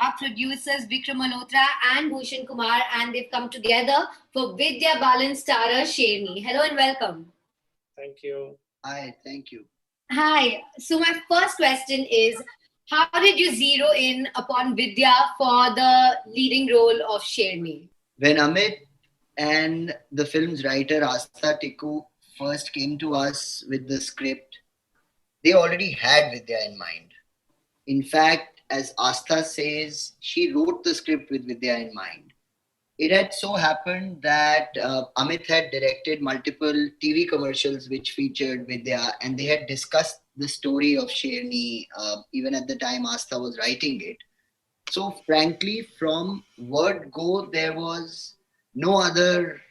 our producers Vikram Malhotra and Bhushan Kumar, and they've come together for Vidya Balan's starrer Sherni. Hello and welcome. Thank you. Hi, thank you. Hi. So my first question is, how did you zero in upon Vidya for the leading role of Sherni? When Amit and the film's writer Astha Tikku first came to us with the script, they already had Vidya in mind. In fact, as Astha says, she wrote the script with Vidya in mind. It had so happened that Amit had directed multiple TV commercials which featured Vidya, and they had discussed the story of Sherni even at the time Astha was writing it. So, frankly, from word go, there was no other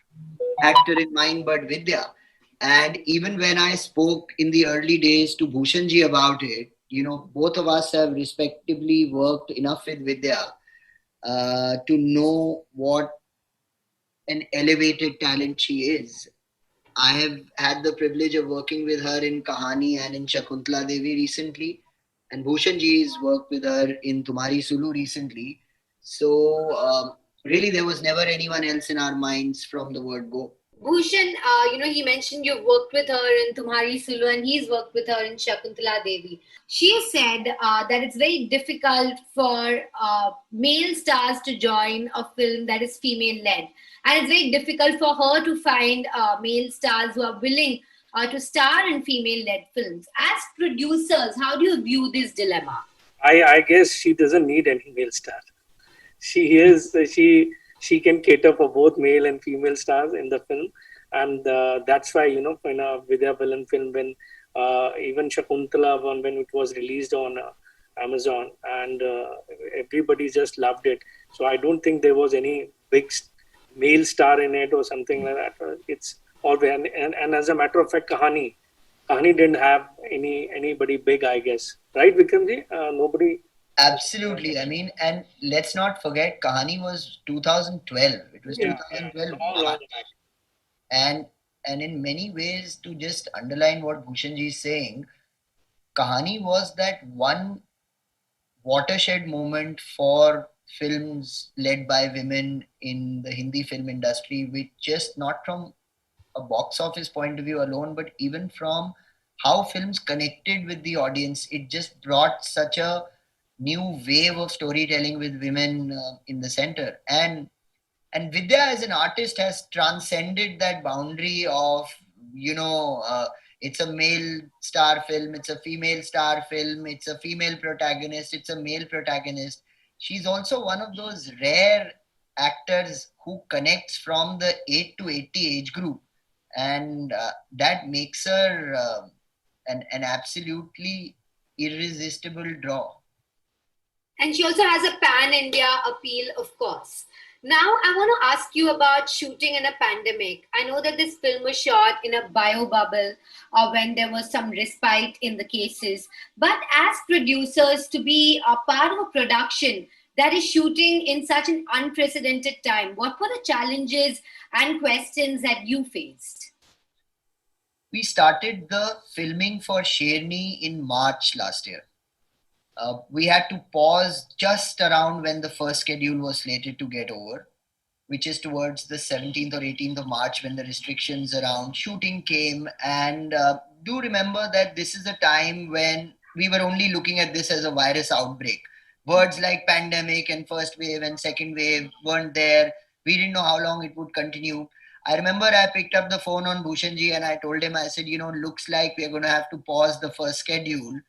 actor in mind but Vidya. And even when I spoke in the early days to Bhushanji about it, both of us have respectively worked enough with Vidya to know what an elevated talent she is. I have had the privilege of working with her in Kahani and in Shakuntala Devi recently, and Bhushan ji has worked with her in Tumhari Sulu recently. So, really, there was never anyone else in our minds from the word go. Bhushan, he mentioned you've worked with her in Tumhari Sulu and he's worked with her in Shakuntala Devi. She said that it's very difficult for male stars to join a film that is female-led. And it's very difficult for her to find male stars who are willing to star in female-led films. As producers, how do you view this dilemma? I guess she doesn't need any male star. She can cater for both male and female stars in the film, and that's why in a Vidya Balan film, when even Shakuntala one, when it was released on Amazon, and everybody just loved it. So I don't think there was any big male star in it or something like that. It's always and as a matter of fact, Kahani didn't have anybody big, I guess, right, Vikramji? Nobody. Absolutely. I mean, and let's not forget, Kahani was 2012. It was 2012 March. And in many ways, to just underline what Bhushanji is saying, Kahani was that one watershed moment for films led by women in the Hindi film industry, which just not from a box office point of view alone, but even from how films connected with the audience. It just brought such a new wave of storytelling with women in the center. And Vidya as an artist has transcended that boundary of, it's a male star film, it's a female star film, it's a female protagonist, it's a male protagonist. She's also one of those rare actors who connects from the 8 to 80 age group. And that makes her an absolutely irresistible draw. And she also has a pan-India appeal, of course. Now, I want to ask you about shooting in a pandemic. I know that this film was shot in a bio bubble when there was some respite in the cases. But as producers, to be a part of a production that is shooting in such an unprecedented time, what were the challenges and questions that you faced? We started the filming for Sherni in March last year. We had to pause just around when the first schedule was slated to get over, which is towards the 17th or 18th of March when the restrictions around shooting came. And do remember that this is a time when we were only looking at this as a virus outbreak. Words like pandemic and first wave and second wave weren't there. We didn't know how long it would continue. I remember I picked up the phone on Bhushanji and I told him, I said, looks like we're going to have to pause the first schedule.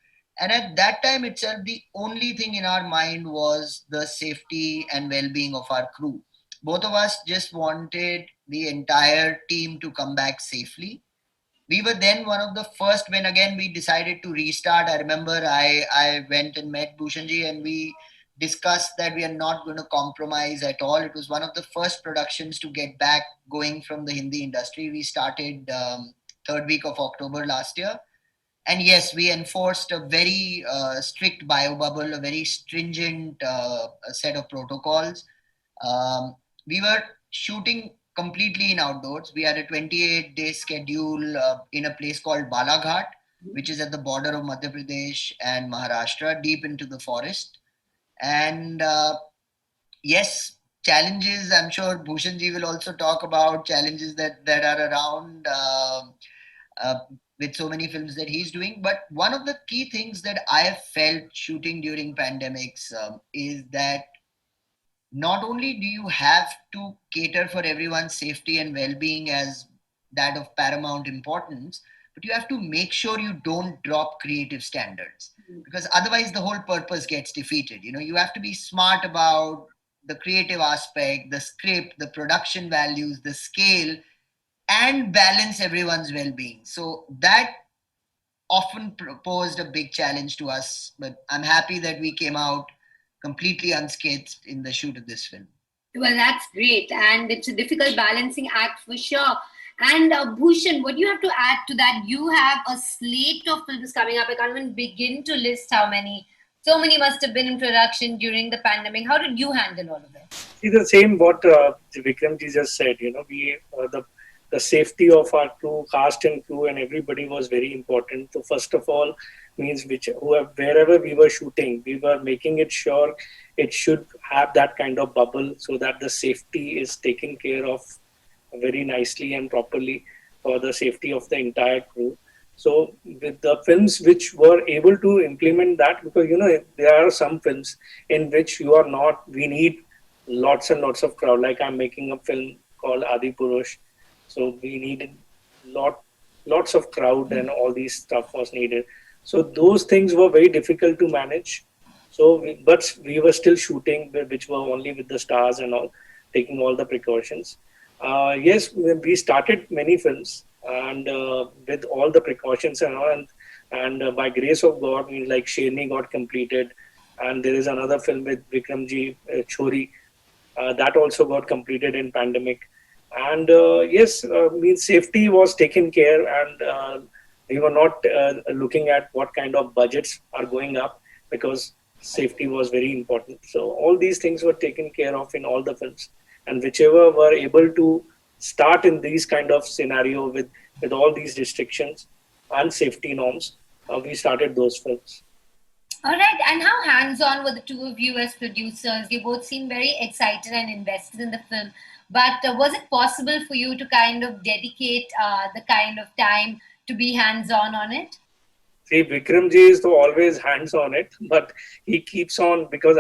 And at that time itself, the only thing in our mind was the safety and well-being of our crew. Both of us just wanted the entire team to come back safely. We were then one of the first when again we decided to restart. I remember I went and met Bhushanji and we discussed that we are not going to compromise at all. It was one of the first productions to get back going from the Hindi industry. We started third week of October last year. And yes, we enforced a very strict bio bubble, a very stringent set of protocols. We were shooting completely in outdoors. We had a 28-day schedule in a place called Balaghat, which is at the border of Madhya Pradesh and Maharashtra, deep into the forest. And yes, challenges. I'm sure Bhushanji will also talk about challenges that are around uh, with so many films that he's doing. But one of the key things that I have felt shooting during pandemics is that not only do you have to cater for everyone's safety and well-being as that of paramount importance, but you have to make sure you don't drop creative standards, because otherwise the whole purpose gets defeated. You have to be smart about the creative aspect, the script, the production values, the scale, and balance everyone's well-being. So that often posed a big challenge to us, but I'm happy that we came out completely unscathed in the shoot of this film. Well, that's great. And it's a difficult balancing act for sure. And Bhushan, what do you have to add to that? You have a slate of films coming up. I can't even begin to list how many. So many must have been in production during the pandemic. How did you handle all of it? See, the same what Vikramji just said. We the safety of our crew, cast and crew, and everybody was very important. So first of all, means wherever we were shooting, we were making it sure it should have that kind of bubble so that the safety is taken care of very nicely and properly for the safety of the entire crew. So with the films which were able to implement that, because there are some films in which we need lots and lots of crowd. Like I'm making a film called Adi Purush, so we needed lots of crowd and all these stuff was needed. So those things were very difficult to manage. But we were still shooting, which were only with the stars and all, taking all the precautions. Yes, we started many films and with all the precautions and all, and by grace of God, like Sherni got completed, and there is another film with Vikramji, Chori, that also got completed in pandemic. And yes, means safety was taken care, and we were not looking at what kind of budgets are going up, because safety was very important. So all these things were taken care of in all the films, and whichever were able to start in these kind of scenario with all these restrictions and safety norms, we started those films. All right. And how hands on were the two of you as producers? You both seem very excited and invested in the film. But was it possible for you to kind of dedicate the kind of time to be hands on it? See, Vikramji is always hands on it, but he keeps on, because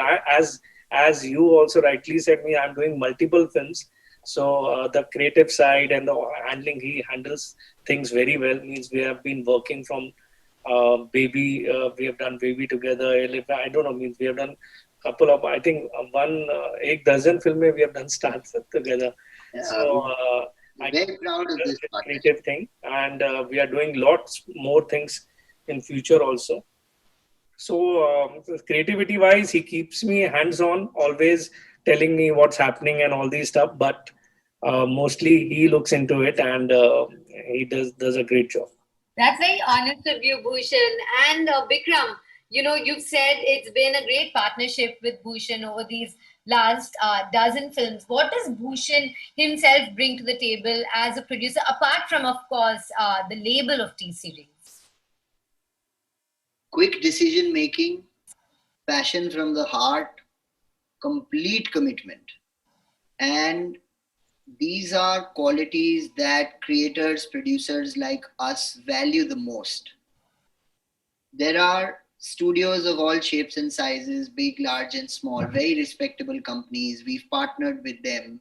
as you also rightly said me, I'm doing multiple films. So the creative side and the handling, he handles things very well. Means we have been working from Baby, we have done Baby together. I don't know, means we have done couple of, I think एक dozen film we have done starts together. So I Very proud of this partnership. creative thing, and we are doing lots more things in future also. So creativity wise, he keeps me hands on, always telling me what's happening and all these stuff. But mostly he looks into it, and he does a great job. That's very honest of you, Bhushan. And Bikram, you've said it's been a great partnership with Bhushan over these last dozen films. What does Bhushan himself bring to the table as a producer, apart from, of course, the label of T series? Quick decision making, passion from the heart, complete commitment. And these are qualities that creators, producers like us value the most. There are studios of all shapes and sizes, big, large, and small, very respectable companies. We've partnered with them.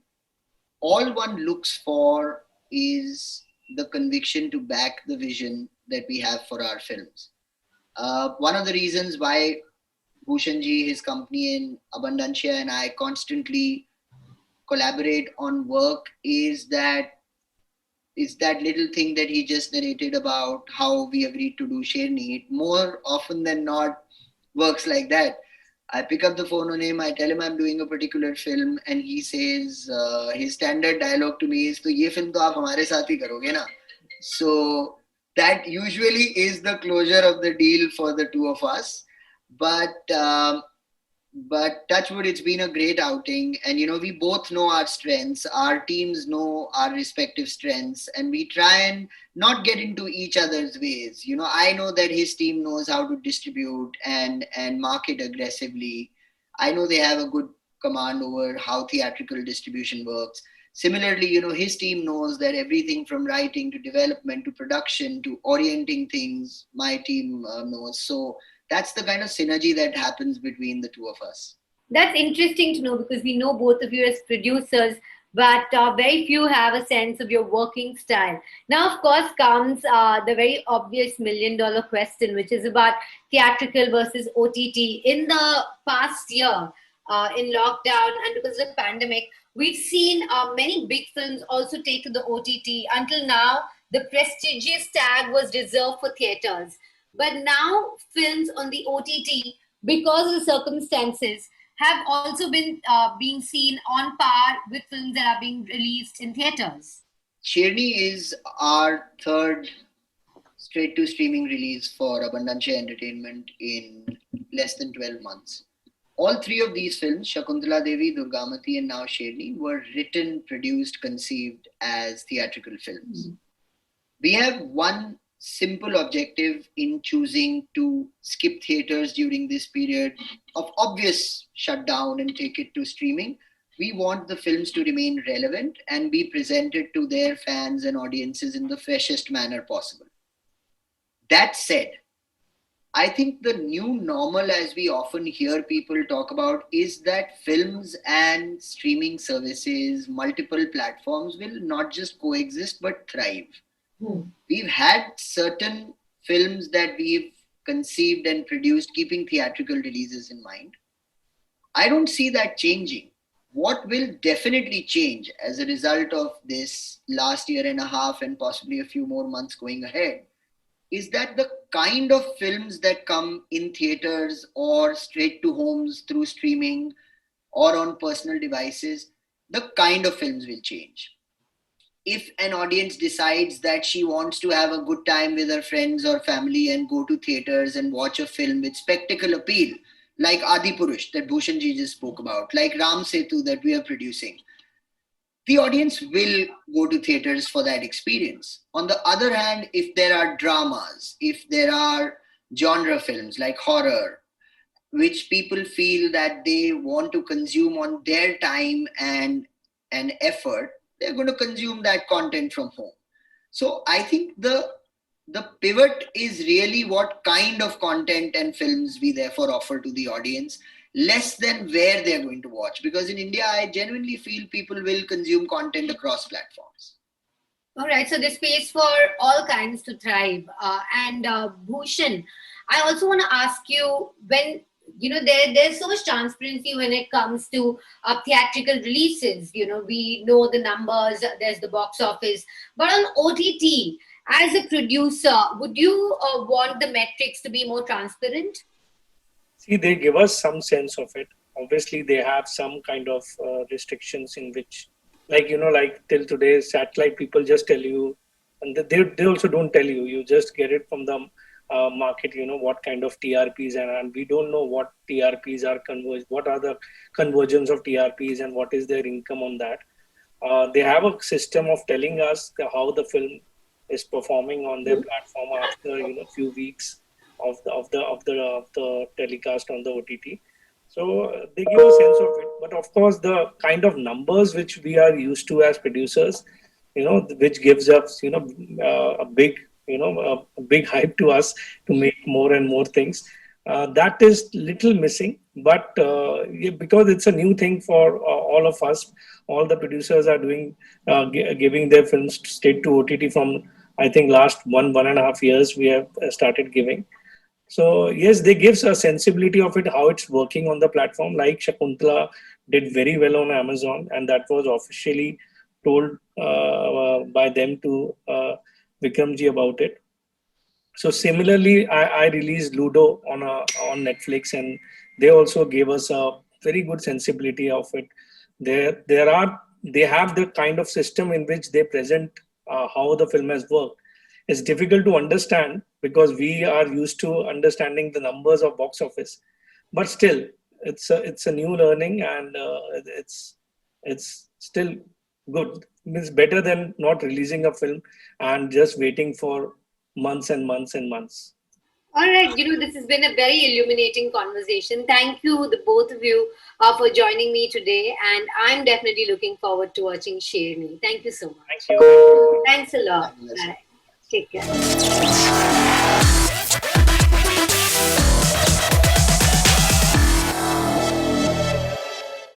All one looks for is the conviction to back the vision that we have for our films. One of the reasons why Bhushanji, his company in Abundancia, and I constantly collaborate on work is that little thing that he just narrated about how we agreed to do Sherni. More often than not works like that. I pick up the phone on him, I tell him I'm doing a particular film, and he says, his standard dialogue to me is, तो ये film तो आप हमारे साथ ही करोगे ना? So that usually is the closure of the deal for the two of us. But touchwood, it's been a great outing, and we both know our strengths, our teams know our respective strengths, and we try and not get into each other's ways. I know that his team knows how to distribute and market aggressively. I know they have a good command over how theatrical distribution works. Similarly, his team knows that everything from writing to development to production to orienting things, my team knows. So that's the kind of synergy that happens between the two of us. That's interesting to know because we know both of you as producers, but very few have a sense of your working style. Now, of course, comes the very obvious million-dollar question, which is about theatrical versus OTT. In the past year, in lockdown and because of the pandemic, we've seen many big films also take to the OTT. Until now, the prestigious tag was reserved for theaters. But now, films on the OTT, because of the circumstances, have also been being seen on par with films that are being released in theaters. Sherni is our third straight to streaming release for Abundancia Entertainment in less than 12 months. All three of these films, Shakuntala Devi, Durgamati, and now Sherni, were written, produced, conceived as theatrical films. We have one simple objective in choosing to skip theaters during this period of obvious shutdown and take it to streaming. We want the films to remain relevant and be presented to their fans and audiences in the freshest manner possible. That said, I think the new normal, as we often hear people talk about, is that films and streaming services, multiple platforms will not just coexist but thrive. We've had certain films that we've conceived and produced keeping theatrical releases in mind. I don't see that changing. What will definitely change as a result of this last year and a half and possibly a few more months going ahead is that the kind of films that come in theaters or straight to homes through streaming or on personal devices, the kind of films will change. If an audience decides that she wants to have a good time with her friends or family and go to theaters and watch a film with spectacle appeal, like Adi Purush that Bhushan ji just spoke about, like Ram Setu that we are producing, the audience will go to theaters for that experience. On the other hand, if there are dramas, if there are genre films like horror, which people feel that they want to consume on their time and effort, they're going to consume that content from home. So I think the pivot is really what kind of content and films we therefore offer to the audience, less than where they're going to watch. Because in India, I genuinely feel people will consume content across platforms. All right, so there's space for all kinds to thrive. And Bhushan, I also want to ask you when there's so much transparency when it comes to theatrical releases. We know the numbers. There's the box office, but on OTT, as a producer, would you want the metrics to be more transparent? See, they give us some sense of it. Obviously, they have some kind of restrictions in which, like till today, satellite people just tell you, and they also don't tell you. You just get it from the market. What kind of TRPs and we don't know what TRPs are converged. What are the conversions of TRPs and what is their income on that? They have a system of telling us how the film is performing on their platform after few weeks of the telecast on the OTT. So they give a sense of it. But of course, the kind of numbers which we are used to as producers, which gives us a big a big hype to us to make more and more things. That is little missing, but because it's a new thing for all of us, all the producers are doing giving their films straight to OTT from I think last 1.5 years we have started giving. So yes, they gives a sensibility of it, how it's working on the platform. Like Shakuntala did very well on Amazon, and that was officially told by them to Vikramji about it. So similarly, I released Ludo on Netflix, and they also gave us a very good sensibility of it. They have the kind of system in which they present how the film has worked. It's difficult to understand because we are used to understanding the numbers of box office, but still, it's a new learning, and it's still good. It's better than not releasing a film and just waiting for months and months and months. All right, this has been a very illuminating conversation. Thank you, the both of you, for joining me today. And I'm definitely looking forward to watching Sherni. Thank you so Thank much. you. Thank you so much. Thanks a lot. Thank you, All Leslie. right. Take care.